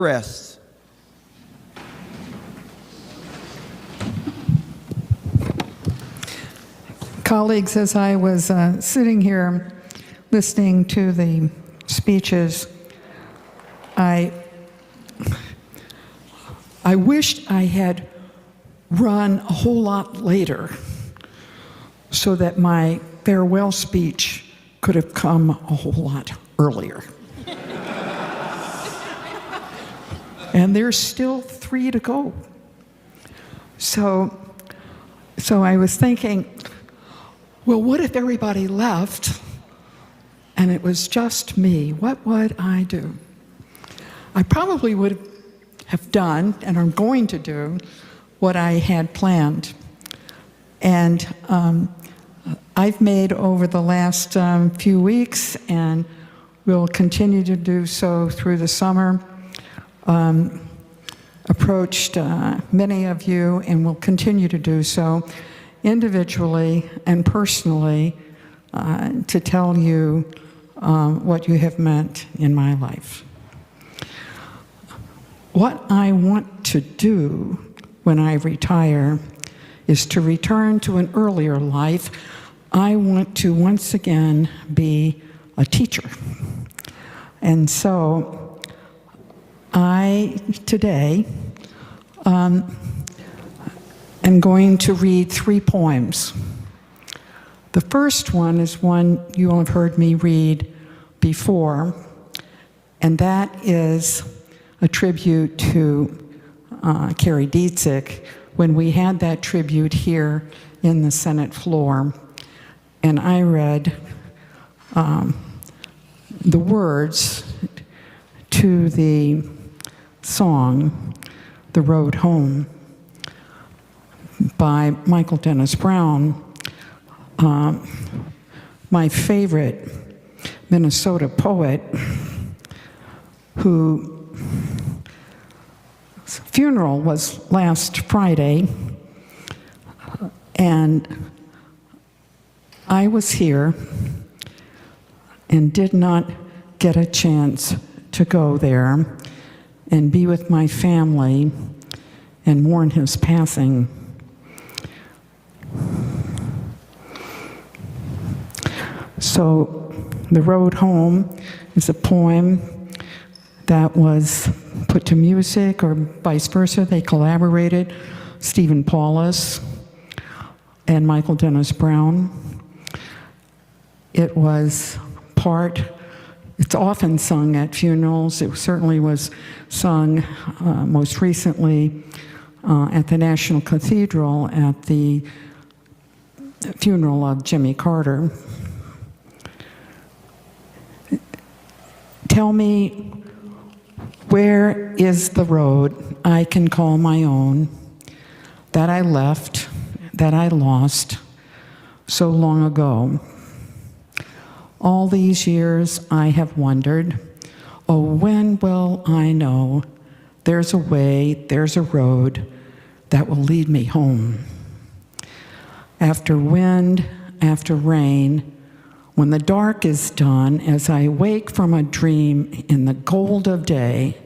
Rest. Colleagues, as I was sitting here listening to the speeches, I wished I had run a whole lot later so that my farewell speech could have come a whole lot earlier. And there's still 3 to go. So I was thinking, well, what if everybody left and it was just me? What would I do? I probably would have done, and I'm going to do, what I had planned. And I've made over the last few weeks, and will continue to do so through the summer, approached many of you and will continue to do so individually and personally to tell you what you have meant in my life. What I want to do when I retire is to return to an earlier life. I want to once again be a teacher. And so I, today, am going to read 3 poems. The first one is one you all have heard me read before, and that is a tribute to Carrie Dietzick when we had that tribute here in the Senate floor. And I read the words to the song, "The Road Home," by Michael Dennis Brown, my favorite Minnesota poet, whose funeral was last Friday, and I was here and did not get a chance to go there and be with my family and mourn his passing. So, "The Road Home" is a poem that was put to music, or vice versa. They collaborated, Stephen Paulus and Michael Dennis Brown. It was it's often sung at funerals. It certainly was sung most recently at the National Cathedral at the funeral of Jimmy Carter. Tell me, where is the road I can call my own, that I left, that I lost so long ago? All these years I have wondered, oh, when will I know there's a way, there's a road that will lead me home? After wind, after rain, when the dark is done, as I wake from a dream in the gold of day,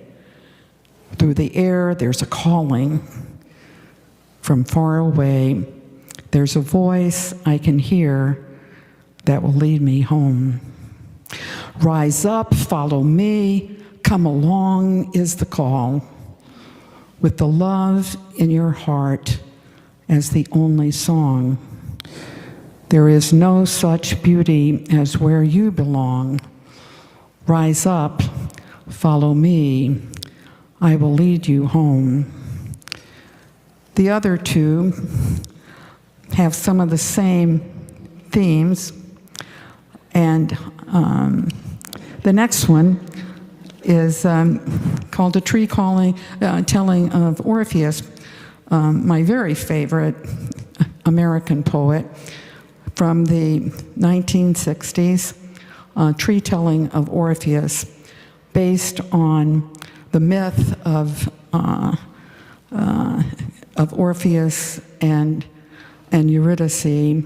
through the air there's a calling from far away. There's a voice I can hear that will lead me home. Rise up, follow me, come along is the call, with the love in your heart as the only song. There is no such beauty as where you belong. Rise up, follow me, I will lead you home. The other 2 have some of the same themes, and the next one is called "A Tree Telling of Orpheus," my very favorite American poet from the 1960s, Tree Telling of Orpheus, based on the myth of Orpheus and Eurydice,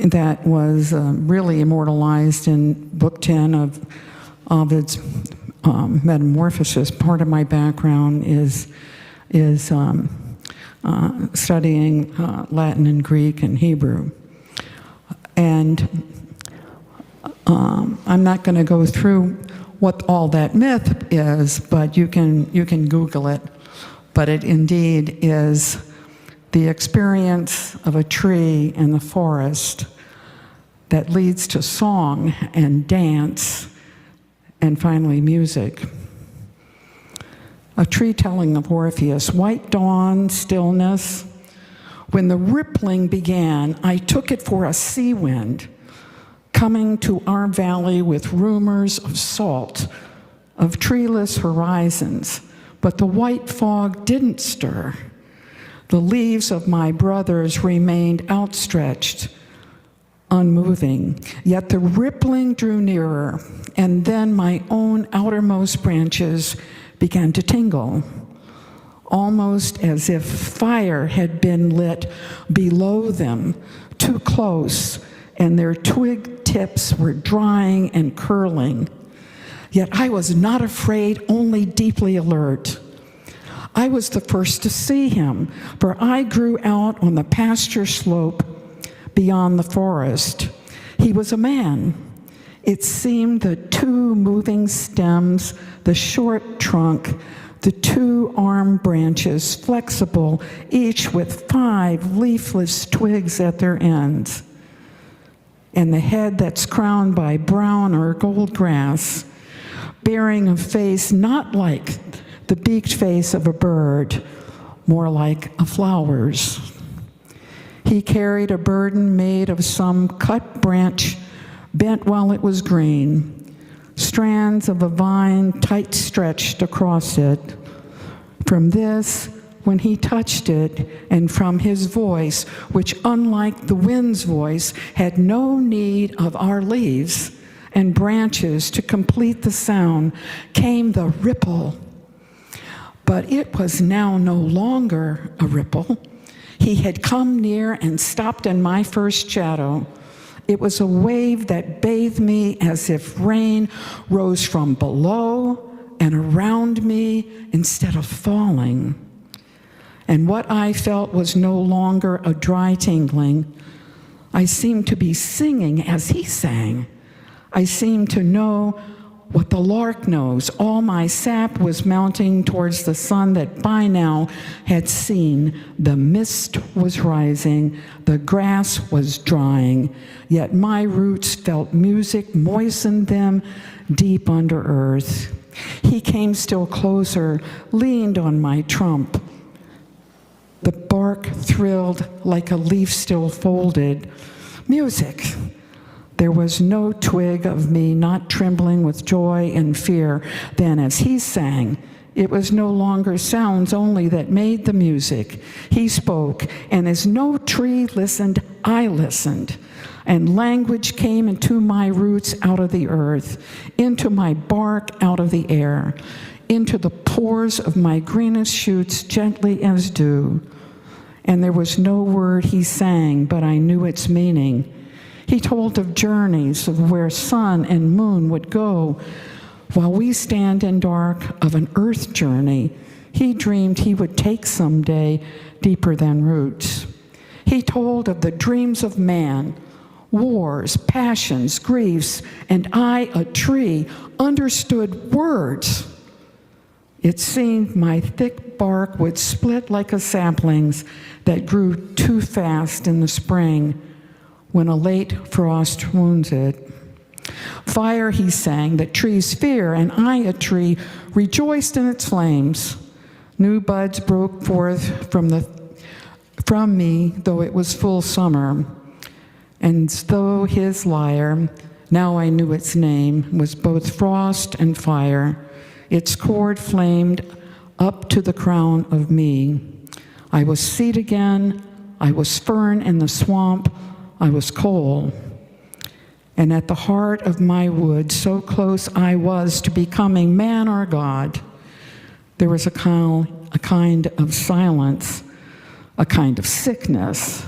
that was really immortalized in Book 10 of Ovid's metamorphosis. Part of my background is studying Latin and Greek and Hebrew. And I'm not going to go through what all that myth is, but you can Google it. But it indeed is the experience of a tree in the forest that leads to song and dance and finally music. A tree telling of Orpheus, white dawn, stillness. When the rippling began, I took it for a sea wind coming to our valley with rumors of salt, of treeless horizons, but the white fog didn't stir. The leaves of my brothers remained outstretched, unmoving, yet the rippling drew nearer, and then my own outermost branches began to tingle, almost as if fire had been lit below them, too close, and their twig tips were drying and curling. Yet I was not afraid, only deeply alert. I was the first to see him, for I grew out on the pasture slope beyond the forest. He was a man. It seemed the two moving stems, the short trunk, the two arm branches, flexible, each with 5 leafless twigs at their ends, and the head that's crowned by brown or gold grass, bearing a face not like the beaked face of a bird, more like a flower's. He carried a burden made of some cut branch bent while it was green, strands of a vine tight stretched across it. From this, when he touched it, and from his voice, which unlike the wind's voice, had no need of our leaves and branches to complete the sound, came the ripple. But it was now no longer a ripple. He had come near and stopped in my first shadow. It was a wave that bathed me as if rain rose from below and around me instead of falling. And what I felt was no longer a dry tingling. I seemed to be singing as he sang. I seemed to know what the lark knows. All my sap was mounting towards the sun that by now had seen. The mist was rising, the grass was drying, yet my roots felt music moisten them deep under earth. He came still closer, leaned on my trunk. The bark thrilled like a leaf still folded. Music. There was no twig of me not trembling with joy and fear. Then as he sang, it was no longer sounds only that made the music. He spoke, and as no tree listened, I listened. And language came into my roots out of the earth, into my bark out of the air, into the pores of my greenest shoots gently as dew. And there was no word he sang, but I knew its meaning. He told of journeys of where sun and moon would go. While we stand in dark of an earth journey, he dreamed he would take someday deeper than roots. He told of the dreams of man, wars, passions, griefs, and I, a tree, understood words. It seemed my thick bark would split like a sapling's that grew too fast in the spring when a late frost wounds it. Fire, he sang, that trees fear, and I, a tree, rejoiced in its flames. New buds broke forth from me, though it was full summer. And though his lyre, now I knew its name, was both frost and fire, its cord flamed up to the crown of me. I was seed again, I was fern in the swamp, I was coal. And at the heart of my wood, so close I was to becoming man or God, there was a kind of silence, a kind of sickness,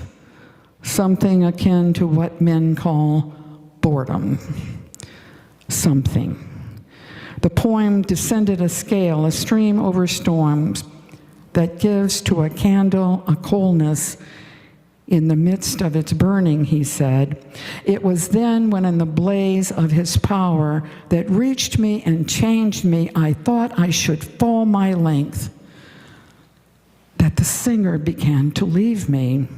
something akin to what men call boredom. Something. The poem descended a scale, a stream over storms, that gives to a candle a coolness in the midst of its burning, he said. It was then when in the blaze of his power that reached me and changed me, I thought I should fall my length, that the singer began to leave me.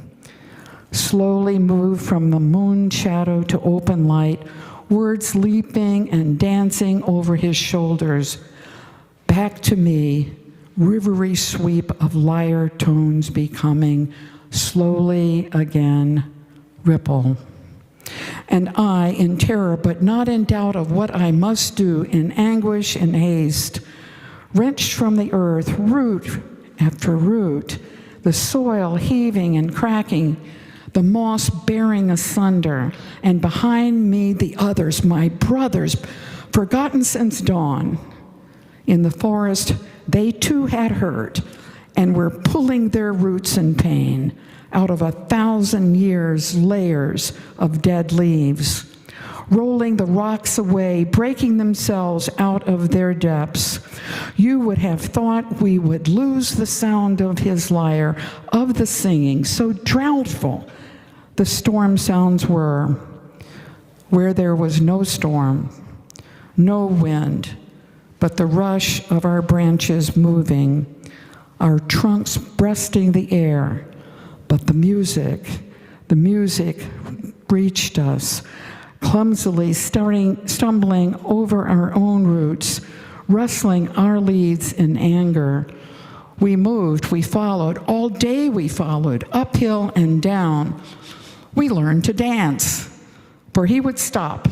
Slowly moved from the moon shadow to open light, words leaping and dancing over his shoulders. Back to me, rivery sweep of lyre tones becoming slowly again ripple. And I, in terror, but not in doubt of what I must do, in anguish and haste, wrenched from the earth root after root, the soil heaving and cracking, the moss bearing asunder, and behind me the others, my brothers, forgotten since dawn. In the forest, they too had heard, and were pulling their roots in pain out of 1,000 years' layers of dead leaves, rolling the rocks away, breaking themselves out of their depths. You would have thought we would lose the sound of his lyre, of the singing, so drownful the storm sounds were, where there was no storm, no wind, but the rush of our branches moving, our trunks breasting the air. But the music reached us, clumsily stumbling over our own roots, rustling our leaves in anger. We moved, we followed, all day we followed, uphill and down. We learned to dance, for he would stop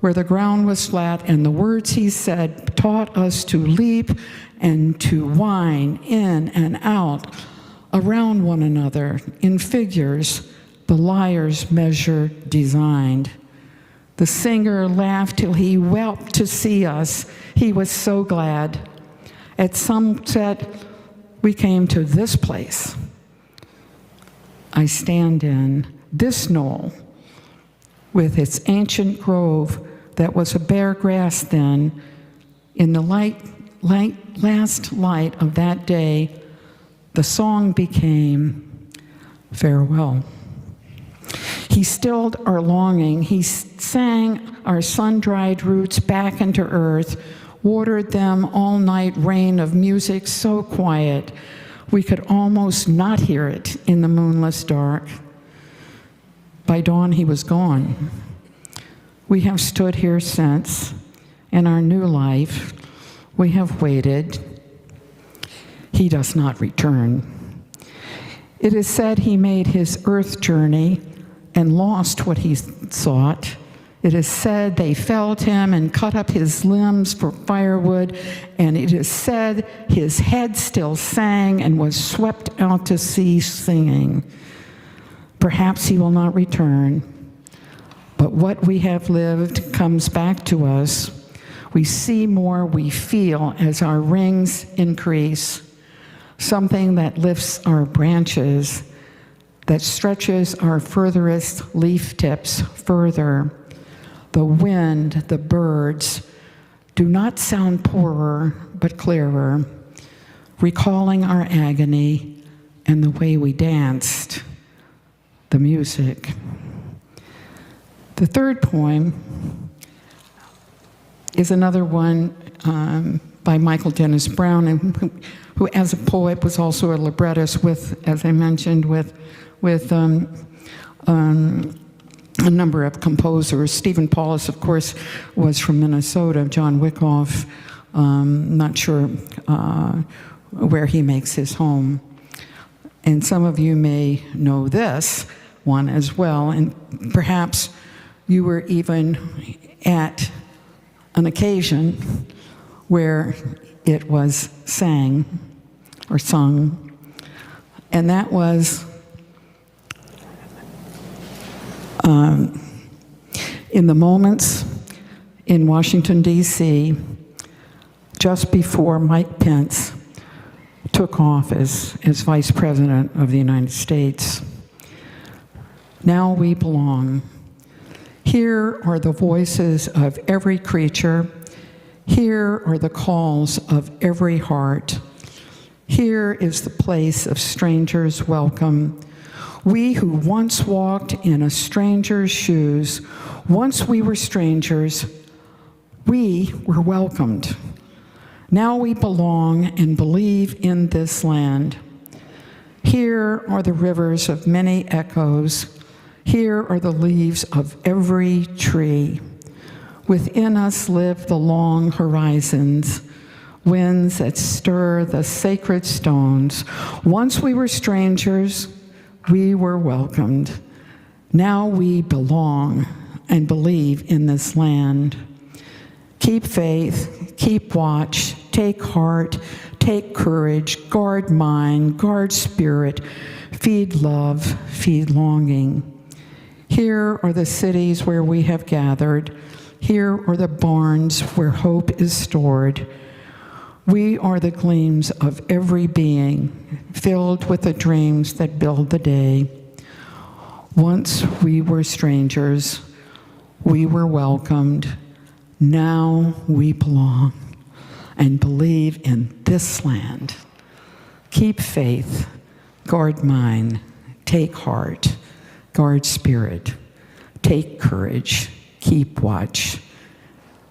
where the ground was flat, and the words he said taught us to leap and to whine in and out around one another in figures the lyre's measure designed. The singer laughed till he wept to see us. He was so glad. At sunset, we came to this place I stand in, this knoll, with its ancient grove that was a bare grass then. In the last light of that day, the song became farewell. He stilled our longing. He sang our sun-dried roots back into earth, watered them all-night rain of music so quiet we could almost not hear it in the moonless dark. By dawn, he was gone. We have stood here since. In our new life, we have waited. He does not return. It is said he made his earth journey and lost what he sought. It is said they felled him and cut up his limbs for firewood, and it is said his head still sang and was swept out to sea singing. Perhaps he will not return, but what we have lived comes back to us. We see more, we feel as our rings increase, something that lifts our branches, that stretches our furthest leaf tips further. The wind, the birds do not sound poorer, but clearer, recalling our agony and the way we danced, the music. The third poem is another one by Michael Dennis Brown, and who as a poet was also a librettist with, as I mentioned, with a number of composers. Stephen Paulus, of course, was from Minnesota. John Wyckoff, not sure where he makes his home. And some of you may know this one as well, and perhaps you were even at an occasion where it was sang or sung, and that was in the moments in Washington, D.C., just before Mike Pence took office as Vice President of the United States. Now we belong. Here are the voices of every creature. Here are the calls of every heart. Here is the place of strangers' welcome. We who once walked in a stranger's shoes, once we were strangers, we were welcomed. Now we belong and believe in this land. Here are the rivers of many echoes. Here are the leaves of every tree. Within us live the long horizons, winds that stir the sacred stones. Once we were strangers, we were welcomed. Now we belong and believe in this land. Keep faith, keep watch, take heart, take courage, guard mind, guard spirit, feed love, feed longing. Here are the cities where we have gathered. Here are the barns where hope is stored. We are the gleams of every being, filled with the dreams that build the day. Once we were strangers, we were welcomed. Now we belong and believe in this land. Keep faith, guard mind, take heart, guard spirit, take courage, keep watch,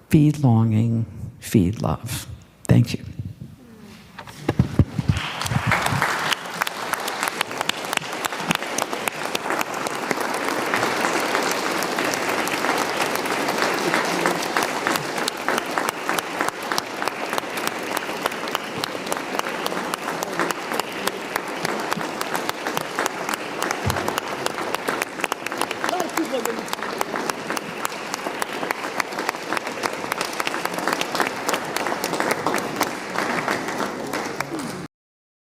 feed longing, feed love. Thank you.